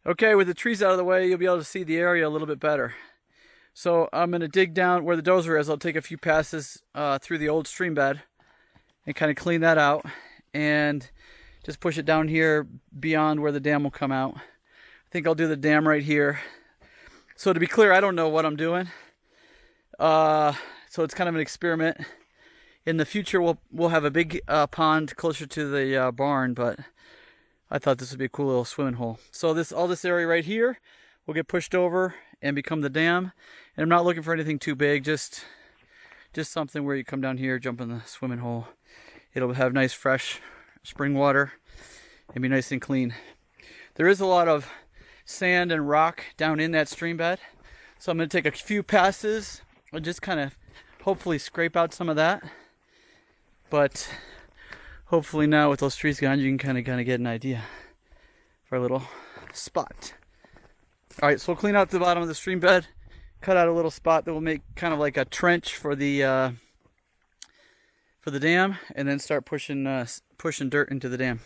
Okay, with the trees out of the way, you'll be able to see the area a little bit better. So I'm going to dig down where the dozer is. I'll take a few passes through the old stream bed and kind of clean that out and just push it down here beyond where the dam will come out. I think I'll do the dam right here. So to be clear, I don't know what I'm doing. So it's kind of an experiment. In the future, we'll have a big pond closer to the barn, but I thought this would be a cool little swimming hole. So all this area right here will get pushed over and become the dam. And I'm not looking for anything too big, just something where you come down here, jump in the swimming hole. It'll have nice fresh spring water and be nice and clean. There is a lot of sand and rock down in that stream bed. So I'm going to take a few passes and just kind of hopefully scrape out some of that. But hopefully now with those trees gone, you can kind of get an idea for a little spot. All right, so we'll clean out the bottom of the stream bed, cut out a little spot that will make kind of like a trench for the dam, and then start pushing dirt into the dam.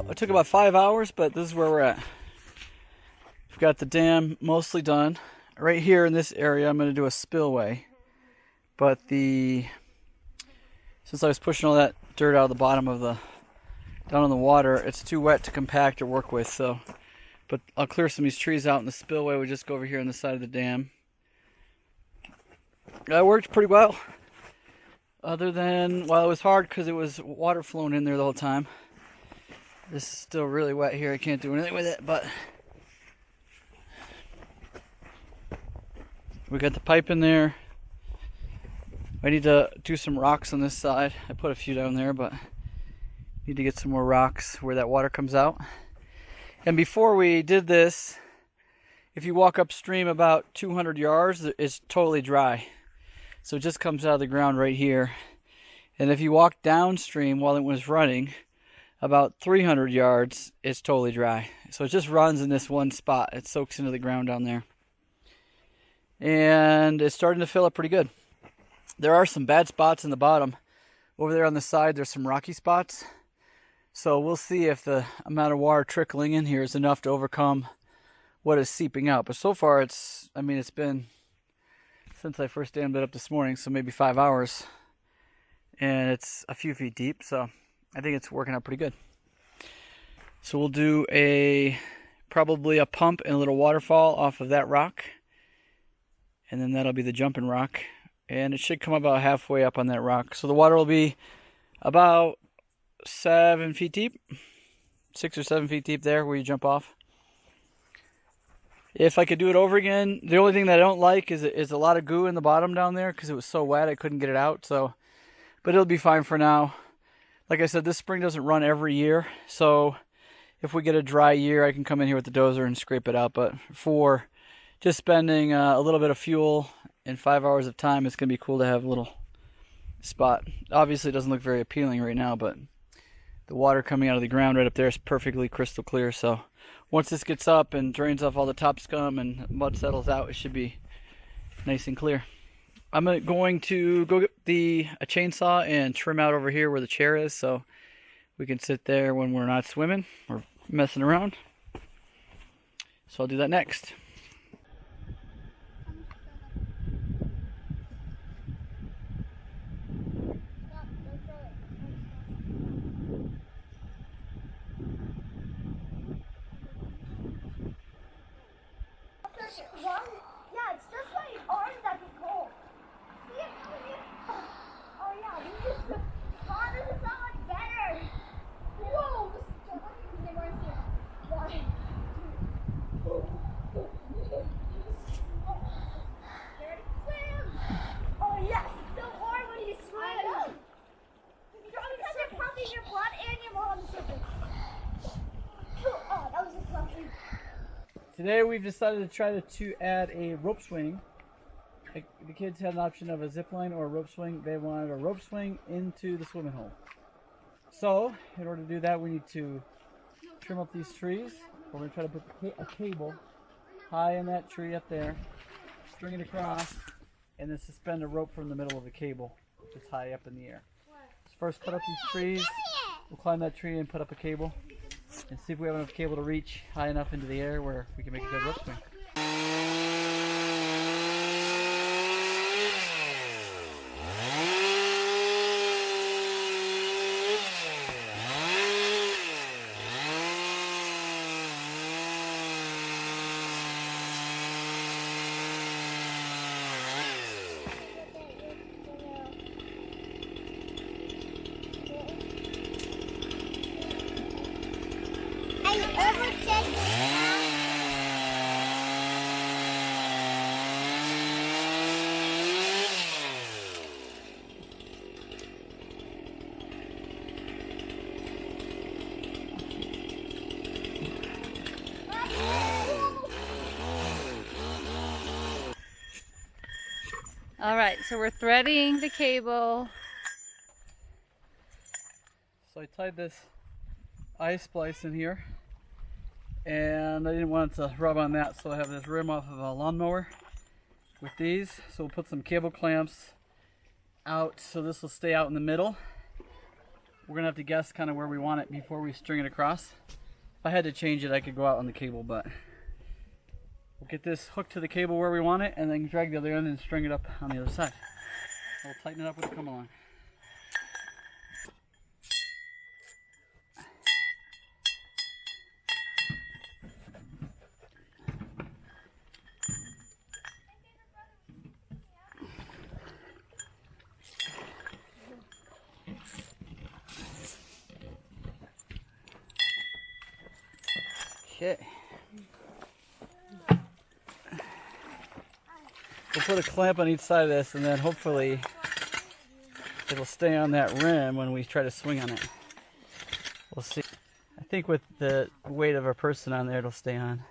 It took about 5 hours, but this is where we're at. We've got the dam mostly done. Right here in this area, I'm going to do a spillway. But since I was pushing all that dirt out of the bottom of the down in the water, it's too wet to compact or work with. So, but I'll clear some of these trees out in the spillway. We'll just go over here on the side of the dam. That worked pretty well. Other than, well, it was hard because it was water flowing in there the whole time. This is still really wet here. I can't do anything with it, but we got the pipe in there. I need to do some rocks on this side. I put a few down there, but need to get some more rocks where that water comes out. And before we did this, if you walk upstream about 200 yards, it's totally dry. So it just comes out of the ground right here. And if you walk downstream while it was running, about 300 yards, it's totally dry. So it just runs in this one spot. It soaks into the ground down there. And it's starting to fill up pretty good. There are some bad spots in the bottom. Over there on the side, there's some rocky spots. So we'll see if the amount of water trickling in here is enough to overcome what is seeping out. But so far, it's been since I first dammed it up this morning, so maybe 5 hours. And it's a few feet deep, so I think it's working out pretty good. So we'll do probably a pump and a little waterfall off of that rock. And then that'll be the jumping rock. And it should come about halfway up on that rock. So the water will be about 7 feet deep. 6 or 7 feet deep there where you jump off. If I could do it over again, the only thing that I don't like is a lot of goo in the bottom down there because it was so wet I couldn't get it out. So, but it'll be fine for now. Like I said, this spring doesn't run every year. So if we get a dry year, I can come in here with the dozer and scrape it out. But for just spending a little bit of fuel in 5 hours of time, it's going to be cool to have a little spot. Obviously, it doesn't look very appealing right now, but the water coming out of the ground right up there is perfectly crystal clear. So once this gets up and drains off all the top scum and mud settles out, it should be nice and clear. I'm going to go get a chainsaw and trim out over here where the chair is so we can sit there when we're not swimming or messing around. So I'll do that next. Yeah, it's just like orange that gets cold. See it coming in? Oh yeah, this is so much better. Whoa, this is so funny. They weren't here. Why? Ready? Swim! Oh yes, it's so warm when you swim. I know. Because you're pumping your blood and your mom's surface. Oh, that was just lucky. Today we've decided to try to add a rope swing. The kids had an option of a zip line or a rope swing. They wanted a rope swing into the swimming hole. So in order to do that, we need to trim up these trees. We're going to try to put a cable high in that tree up there, string it across, and then suspend a rope from the middle of the cable that's high up in the air. So first cut up these trees. We'll climb that tree and put up a cable and see if we have enough cable to reach high enough into the air where we can make a good rope swing. All right, so we're threading the cable. So I tied this eye splice in here, and I didn't want it to rub on that, so I have this rim off of a lawnmower with these. So we'll put some cable clamps out so this will stay out in the middle. We're gonna have to guess kind of where we want it before we string it across. If I had to change it, I could go out on the cable, but we'll get this hooked to the cable where we want it and then drag the other end and string it up on the other side. We'll tighten it up with the come along. Okay. We'll put a clamp on each side of this, and then hopefully it'll stay on that rim when we try to swing on it. We'll see. I think with the weight of a person on there, it'll stay on.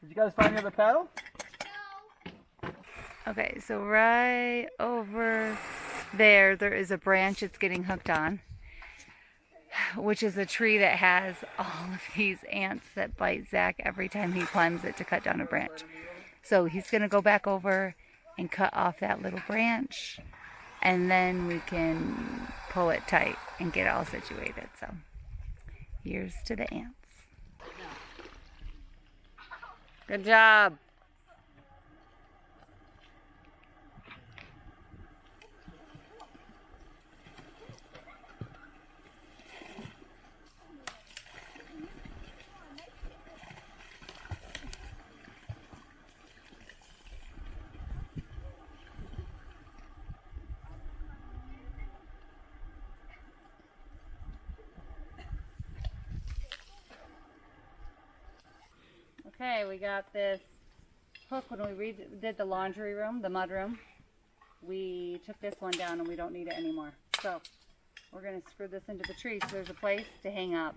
Did you guys find the other paddle? Okay, so right over there is a branch it's getting hooked on, which is a tree that has all of these ants that bite Zach every time he climbs it to cut down a branch. So he's going to go back over and cut off that little branch, and then we can pull it tight and get it all situated. So here's to the ants. Good job. Okay, we got this hook when we did the laundry room, the mud room. We took this one down and we don't need it anymore. So we're going to screw this into the tree so there's a place to hang up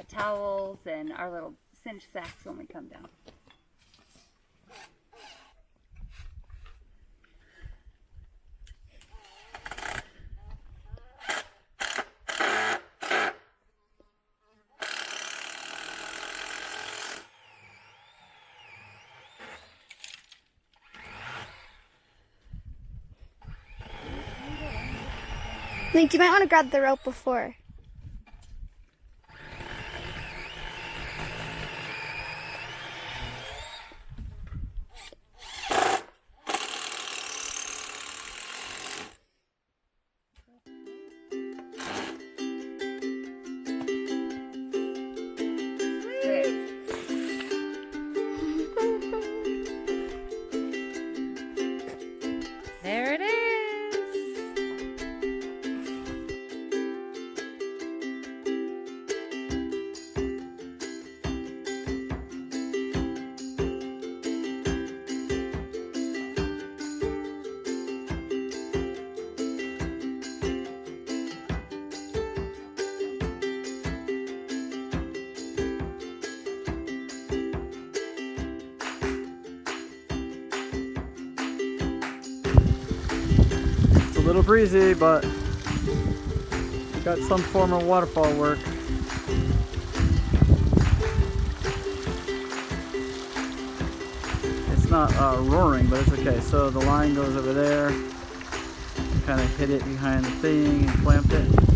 towels and our little cinch sacks when we come down. Link, you might want to grab the rope before. There it is. It's a little breezy, but got some form of waterfall work. It's not roaring, but it's okay. So the line goes over there. Kind of hit it behind the thing and clamped it.